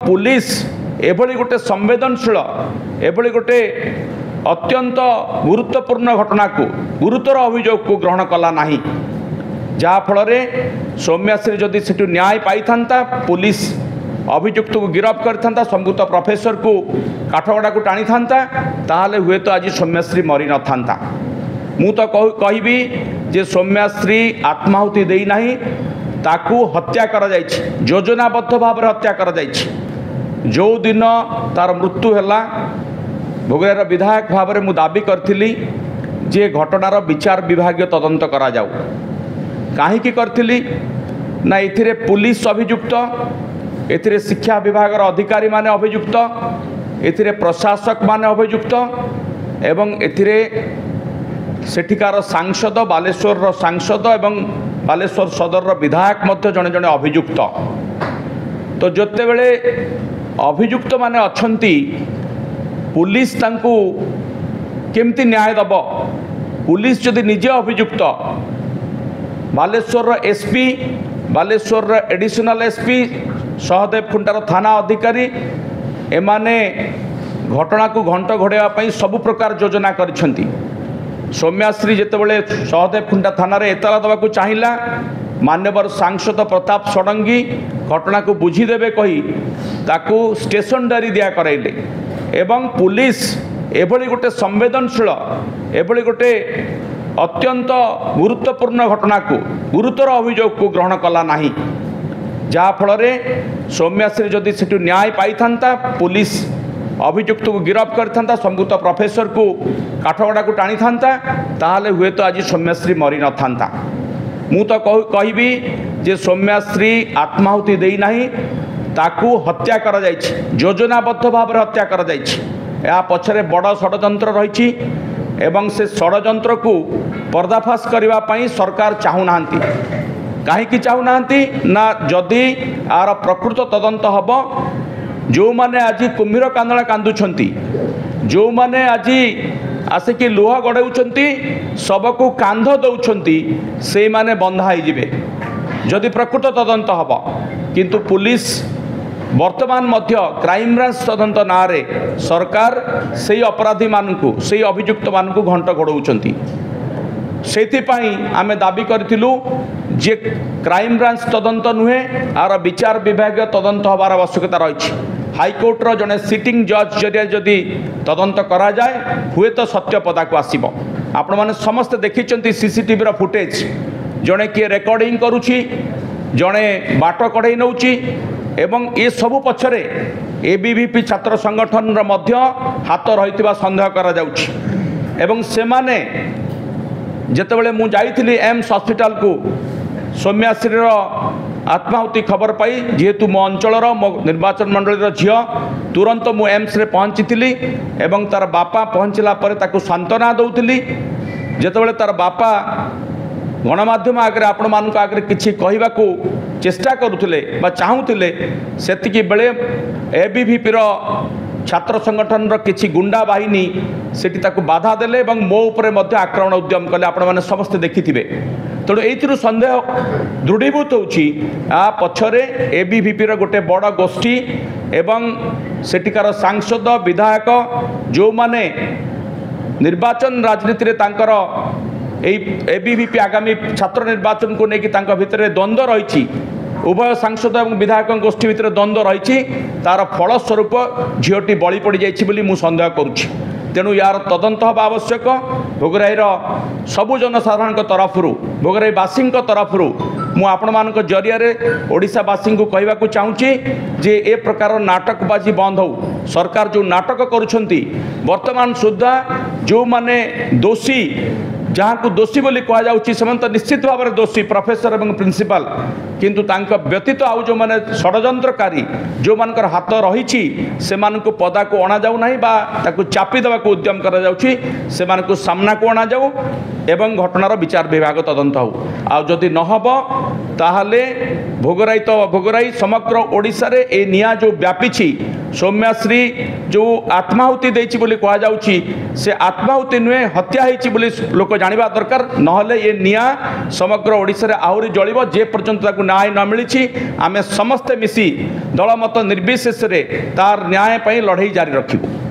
Police एभली गोटे संवेदनशील एभली गोटे अत्यंत गुरुत्वपूर्ण घटना को गुरुतर अभियोग को ग्रहण कला नहीं जहाँफल सौम्याश्री जदि से न्याय पाई था पुलिस अभियुक्त को गिरफ्त करता संपुक्त प्रोफेसर को काठगड़ा को टाणी था हुए तो आज सौम्याश्री मरी न था मु तो कहबी जे सौम्याश्री आत्माहुति देना ताकू हत्या करा जायछि योजनाबद्ध भाव में हत्या करा जायछि। जो दिन तार मृत्यु है भोगरार विधायक भाव में मुझे दाबी करी जे घटनार विचार विभागीय तदंत करा जाऊ कहीं करी ना ये पुलिस अभियुक्त एथिरे शिक्षा विभाग अधिकारी माने अभियुक्त एथिरे प्रशासक माने अभियुक्त एवं एथिरे सेठिकार सांसद बालेश्वर सांसद एवं बालेश्वर सदर विधायक मध्य जड़े जड़े अभियुक्त। तो जोते बेले अभियुक्त माने अछंती पुलिस तांकू केमती न्याय दब पुलिस जदि निजे अभियुक्त Baleswar SP Baleswar additional SP Sahadev Khuntar थाना अधिकारी एमाने घटना को घंट घोड़ाई सबु प्रकार योजना करिसेंती। सौम्याश्री जितेबाला सहदेव खुंटा थाना एतला देवाक चाहिला मान्यवर सांसद प्रताप षडंगी घटना को बुझीदेवे कही ताकू स्टेशन डायरी दिया कराइले एवं पुलिस एभली गोटे संवेदनशील एभली गोटे अत्यंत गुरुत्वपूर्ण घटना को गुरुतर अभियोग को ग्रहण कला नहीं जहाँफल सौम्याश्री जदि से न्याय पाई था पुलिस अभियुक्त को गिरफ्त करता संपुक्त प्रोफेसर को काठगड़ा को टाणी था हुए तो आज सौम्याश्री मरी न था मु तो कहबी जे सौम्याश्री आत्माहुति देना ताकू हत्या करा जायछि योजनाबद्ध भाव में हत्या करा जायछि। या पछरे बड़ षड्यंत्र रही एवं से षड्यंत्र को पर्दाफाश करने सरकार चाहूना कहीं चाहूना ना जदि यार प्रकृत तदंत हम जो माने आज कुम्भीर कांदला कांदुछंती जो माने आज आसिकी लुह गड़ाऊँच सबको कांध दौरान से माने बंधा होइजिबे जदि प्रकृत तदंत हम किंतु पुलिस वर्तमान मध्य क्राइमब्रांच तदंत ना रे सरकार से अपराधी मानू से अभियुक्त मानू घंट घोड़ाऊँच से आम दाबी करूँ जे क्राइमब्रांच तदंत नुहे आर विचार विभाग तदंत हबार आवश्यकता रही हाईकोर्टर जड़े सिटिंग जज जरिया जदि तदंत करा जाए हुए तो सत्य पदा को आसीबो। आपण माने समस्त देखिचंती सीसीटीवी फुटेज जड़े किए रेकर्डिंग करुछि जड़े बाट कढ़ई नौची एवं ये सबु पछरे एबीवीपी छात्र संगठन मध्य हाथ रही सन्देह करा जाउछि एवं से माने जेतेबेले मु जाइथिली एम्स हॉस्पिटल को सौम्याश्री आत्माहुति खबर पाई जेहेतु मो अंचल मो निर्वाचन मंडल झील तुरंत मु एम्स रे पहुँची एवं तार बापा पहुँचला ताकू सांत्वना दौली जेतेबेले तार बापा गणमाध्यम आगे आपण मान आगे किसी कहवाकू चेष्टा करुले चाहूले सेतिकी बेले एबीवीपी छात्र संगठन किसी गुंडा बाहिनी सेठी ताकू बाधा देले एवं मो उपरे मध्य आक्रमण उद्यम कले आपण माने समस्त देखिथिबे। तेणु ये सन्देह दृढ़ीभूत होछि पछरे एबीवीपी गोटे बड़ गोष्ठी एवं सेठिकार सांसद विधायक जो माने निर्वाचन राजनीति रे तांकर एबीवीपी आगामी छात्र निर्वाचन को लेकिन भितर द्वंद्व रही उभय सांसद और विधायक गोष्ठी भितर द्वंद्व रही तार फलस्वरूप झीटी बलि पड़ जाइए मु सन्देह करुच्ची। तेणु यार तदंत हवा आवश्यक भोगराईर सबु जनसाधारण तरफ भोगराईवासी तरफ मु आपण मान जरिया ओडिशावासी को कहवाक चाहूँगी जे ए प्रकार नाटकबाजी बंद हो सरकार जो नाटक करुछंती वर्तमान सुधा जो माने दोषी जहाँ को दोषी बोली कहुच्छी से तो निश्चित भाव में दोषी प्रोफेसर एवं प्रिंसिपाल किंतु तांका व्यतीत आउ जो माने षड्यंत्रकारी जो मानकर हाथ रही से पदा को अणा जाऊ ना चापी देवा उद्यम करा जाउछि से सामना को अणा जाऊ एवं घटनार विचार विभाग तदंत हो आदि नहब ताहले भोगराई तो भोगराई समग्र ओडिशा रे ए निया जो व्यापी सौम्याश्री जो आत्माहुति देछि बोली कहा जाउछि से आत्माहुति नुहे हत्या होइछि बोली लोक जानिबा दरकार नहले ये निया समग्र ओडिशा रे आहुरी जलिबो जे पर्यंत ताकू न्याय न मिलिछि आमे समस्ते मिसी दलमत निर्विशेष रे तार न्याय पई लड़ाई जारी रखिबो।